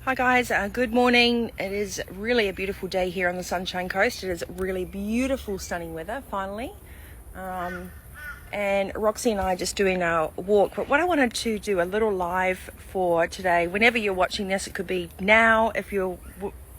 Hi guys, good morning. It is really a beautiful day here on the Sunshine Coast. It is really beautiful stunning weather finally. And Roxy and I are just doing our walk. But what I wanted to do a little live for today, whenever you're watching this, it could be now if you're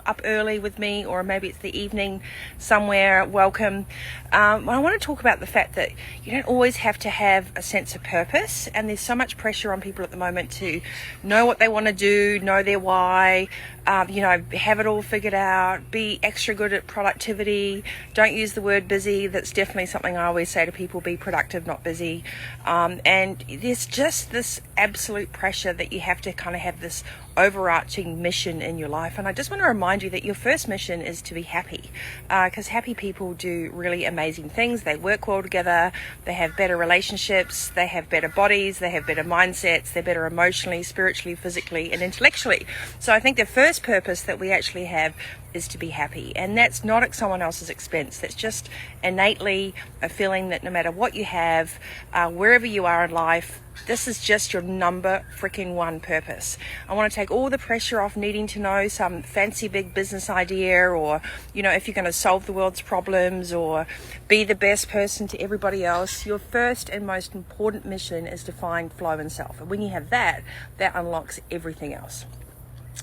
up early with me, or maybe it's the evening somewhere, welcome. I want to talk about the fact that you don't always have to have a sense of purpose, and there's so much pressure on people at the moment to know what they want to do, know their why, have it all figured out, be extra good at productivity. Don't use the word busy. That's definitely something I always say to people: be productive, not busy. And there's just this absolute pressure that you have to kind of have this overarching mission in your life. And I just want to remind you that your first mission is to be happy, because happy people do really amazing things. They work well together, they have better relationships, they have better bodies, they have better mindsets, they're better emotionally, spiritually, physically and intellectually. So I think the first purpose that we actually have is to be happy, and that's not at someone else's expense. That's just innately a feeling that no matter what you have, wherever you are in life, this is just your number freaking one purpose. I want to take all the pressure off needing to know some fancy big business idea, or if you're going to solve the world's problems or be the best person to everybody else. Your first and most important mission is to find flow in self, and when you have that unlocks everything else.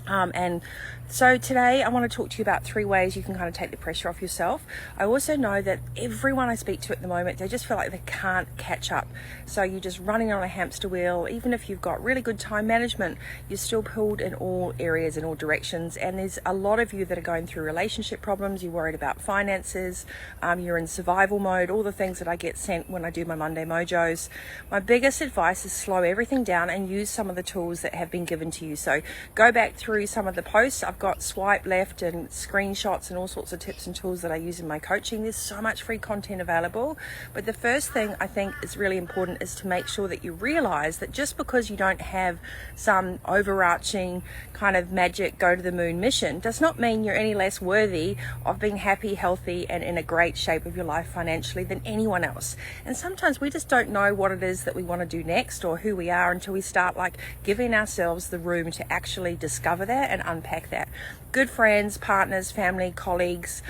And so today I want to talk to you about 3 ways you can kind of take the pressure off yourself. I also know that everyone I speak to at the moment, they just feel like they can't catch up. So you're just running on a hamster wheel. Even if you've got really good time management, you're still pulled in all areas, in all directions. And there's a lot of you that are going through relationship problems. You're worried about finances. You're in survival mode, all the things that I get sent when I do my Monday Mojos. My biggest advice is slow everything down and use some of the tools that have been given to you. So go back through some of the posts. I've got swipe left and screenshots and all sorts of tips and tools that I use in my coaching. There's so much free content available. But the first thing I think is really important is to make sure that you realize that just because you don't have some overarching kind of magic go to the moon mission does not mean you're any less worthy of being happy, healthy and in a great shape of your life financially than anyone else. And sometimes we just don't know what it is that we want to do next or who we are until we start giving ourselves the room to actually discover that and unpack that. Good friends, partners, family, colleagues,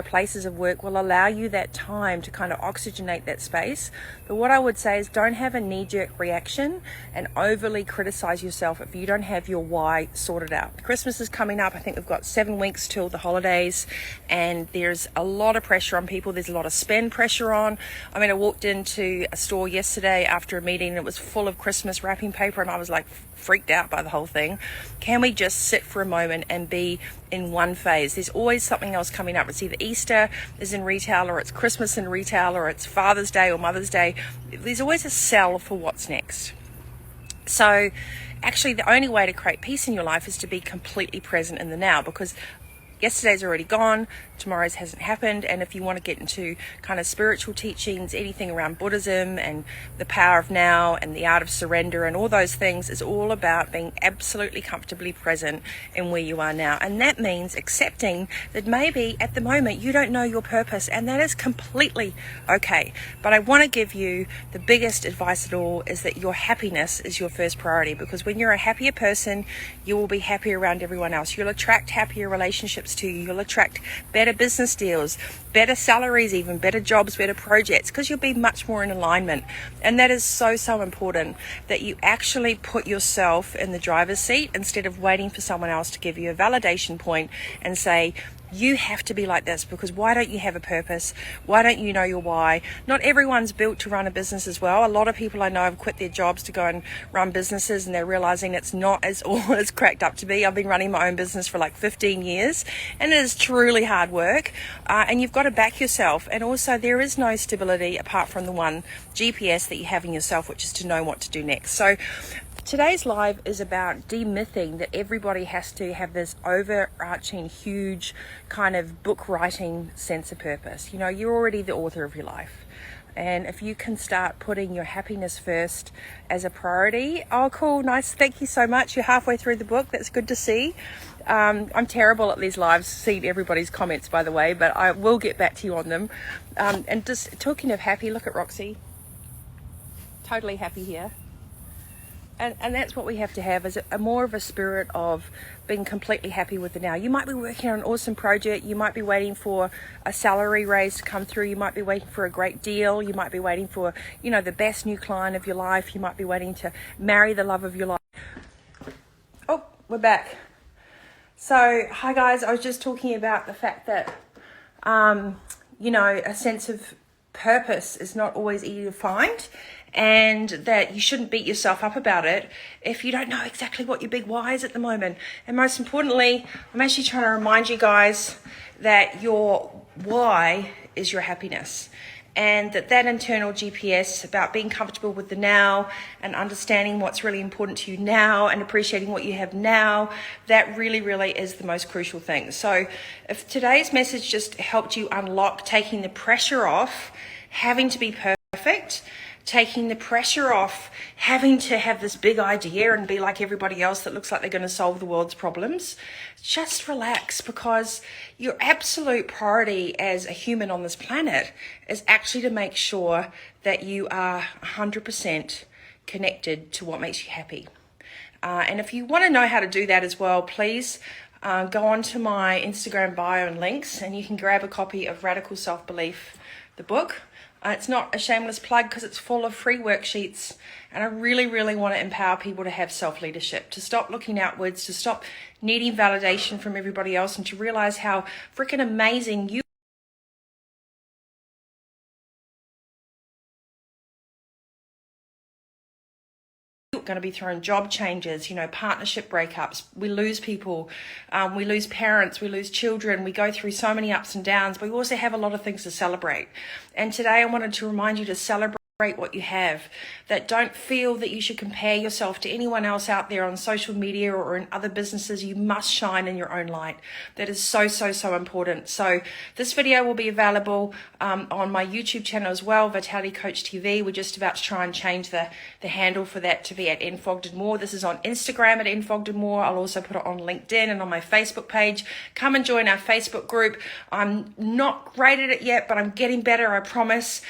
places of work will allow you that time to kind of oxygenate that space. But what I would say is don't have a knee-jerk reaction and overly criticize yourself if you don't have your why sorted out. Christmas is coming up. I think we've got 7 weeks till the holidays, and there's a lot of pressure on people. There's a lot of spend pressure on. I walked into a store yesterday after a meeting and it was full of Christmas wrapping paper, and I was freaked out by the whole thing. Can we just sit for a moment and be in one phase? There's always something else coming up. It's either Easter is in retail, or it's Christmas in retail, or it's Father's Day or Mother's Day. There's always a sell for what's next. So actually the only way to create peace in your life is to be completely present in the now, because yesterday's already gone, tomorrow's hasn't happened. And if you want to get into kind of spiritual teachings, anything around Buddhism and the power of now and the art of surrender and all those things, is all about being absolutely comfortably present in where you are now. And that means accepting that maybe at the moment you don't know your purpose, and that is completely okay. But I want to give you the biggest advice at all, is that your happiness is your first priority, because when you're a happier person, you will be happy around everyone else. You'll attract happier relationships to you. You'll attract better business deals, better salaries, even better jobs, better projects, because you'll be much more in alignment. And that is so, so important, that you actually put yourself in the driver's seat instead of waiting for someone else to give you a validation point and say, you have to be like this, because why don't you have a purpose? Why don't you know your why? Not everyone's built to run a business as well. A lot of people I know have quit their jobs to go and run businesses, and they're realizing it's not as all it's cracked up to be. I've been running my own business for 15 years, and it is truly hard work. And you've got to back yourself. And also there is no stability apart from the one GPS that you have in yourself, which is to know what to do next. So today's live is about demything that everybody has to have this overarching, huge kind of book writing sense of purpose. You're already the author of your life. And if you can start putting your happiness first as a priority, oh, cool, nice, thank you so much. You're halfway through the book. That's good to see. I'm terrible at these lives, seeing everybody's comments, by the way, but I will get back to you on them. And just talking of happy, look at Roxy. Totally happy here. And that's what we have to have, is a more of a spirit of being completely happy with the now. You might be working on an awesome project. You might be waiting for a salary raise to come through. You might be waiting for a great deal. You might be waiting for, the best new client of your life. You might be waiting to marry the love of your life. Oh, we're back. So, hi guys. I was just talking about the fact that, a sense of purpose is not always easy to find, and that you shouldn't beat yourself up about it if you don't know exactly what your big why is at the moment. And most importantly, I'm actually trying to remind you guys that your why is your happiness, and that internal GPS about being comfortable with the now and understanding what's really important to you now and appreciating what you have now, that really, really is the most crucial thing. So if today's message just helped you unlock taking the pressure off having to be perfect, taking the pressure off having to have this big idea and be like everybody else that looks like they're going to solve the world's problems, just relax, because your absolute priority as a human on this planet is actually to make sure that you are 100% connected to what makes you happy. And if you want to know how to do that as well, please go onto my Instagram bio and links, and you can grab a copy of Radical Self-Belief, the book. It's not a shameless plug because it's full of free worksheets, and I really, really want to empower people to have self-leadership, to stop looking outwards, to stop needing validation from everybody else, and to realize how freaking amazing you going to be thrown job changes, partnership breakups. We lose people, we lose parents, we lose children, we go through so many ups and downs, but we also have a lot of things to celebrate. And today I wanted to remind you to celebrate what you have, that don't feel that you should compare yourself to anyone else out there on social media or in other businesses. You must shine in your own light. That is so, so, so important. So this video will be available on my YouTube channel as well, Vitality Coach TV. We're just about to try and change the handle for that to be at Fogden-Moore. This is on Instagram at Fogden-Moore. I'll also put it on LinkedIn and on my Facebook page. Come and join our Facebook group. I'm not great at it yet, but I'm getting better, I promise,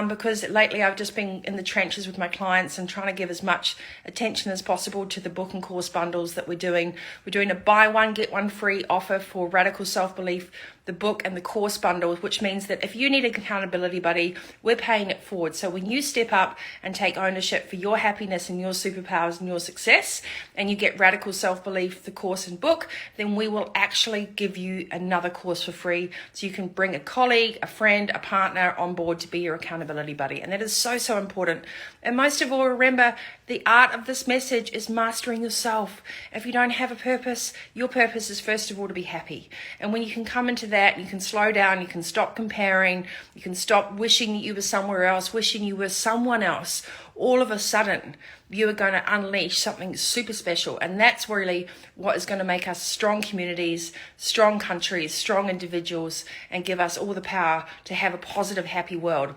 because lately I've just been in the trenches with my clients and trying to give as much attention as possible to the book and course bundles that we're doing. We're doing a buy one, get one free offer for Radical Self-Belief, the book and the course bundles, which means that if you need an accountability buddy, we're paying it forward. So when you step up and take ownership for your happiness and your superpowers and your success, and you get Radical Self-Belief, the course and book, then we will actually give you another course for free, so you can bring a colleague, a friend, a partner on board to be your accountability buddy. And that is so, so important. And most of all, remember, the art of this message is mastering yourself. If you don't have a purpose, your purpose is first of all to be happy. And when you can come into that, you can slow down, you can stop comparing, you can stop wishing that you were somewhere else, wishing you were someone else. All of a sudden, you are going to unleash something super special. And that's really what is going to make us strong communities, strong countries, strong individuals, and give us all the power to have a positive, happy world.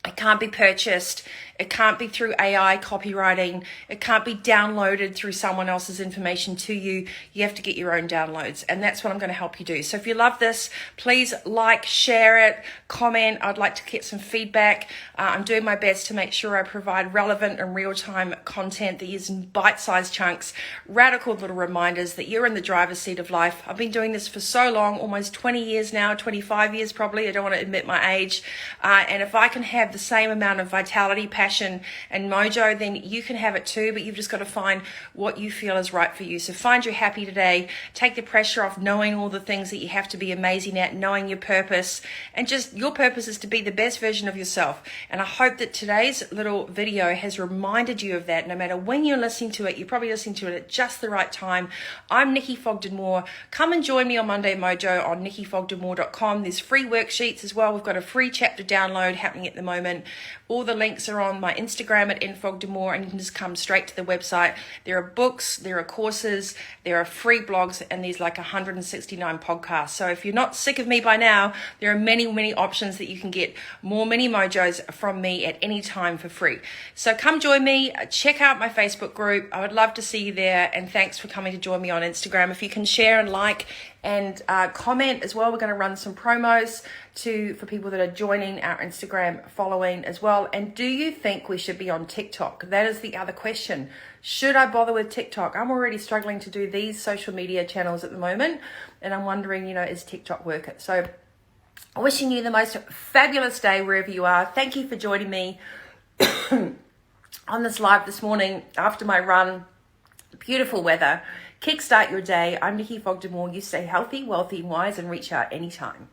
It can't be purchased. It can't be through AI copywriting. It can't be downloaded through someone else's information to you. You have to get your own downloads. And that's what I'm going to help you do. So if you love this, please like, share it, comment. I'd like to get some feedback. I'm doing my best to make sure I provide relevant and real-time content that is in bite-sized chunks, radical little reminders that you're in the driver's seat of life. I've been doing this for so long, almost 20 years now, 25 years probably. I don't want to admit my age. And if I can have the same amount of vitality, passion, and mojo, then you can have it too, but you've just got to find what you feel is right for you. So find your happy today, take the pressure off knowing all the things that you have to be amazing at, knowing your purpose, and just your purpose is to be the best version of yourself. And I hope that today's little video has reminded you of that. No matter when you're listening to it, you're probably listening to it at just the right time. I'm Nikki Fogden-Moore. Come and join me on Monday Mojo on nikkifogdenmoore.com. There's free worksheets as well. We've got a free chapter download happening at the moment. All the links are on my Instagram at Fogden-Moore, and you can just come straight to the website. There are books, there are courses, there are free blogs, and there's like 169 podcasts. So if you're not sick of me by now, there are many, many options that you can get more mini mojos from me at any time for free. So come join me, check out my Facebook group. I would love to see you there, and thanks for coming to join me on Instagram. If you can share and like and comment as well, we're going to run some promos for people that are joining our Instagram following as well. And do you think we should be on TikTok? That is the other question. Should I bother with TikTok? I'm already struggling to do these social media channels at the moment, and I'm wondering, is TikTok worth it? So wishing you the most fabulous day wherever you are. Thank you for joining me on this live this morning after my run. Beautiful weather. Kickstart your day. I'm Nikki Fogden-Moore. You stay healthy, wealthy, and wise, and reach out anytime.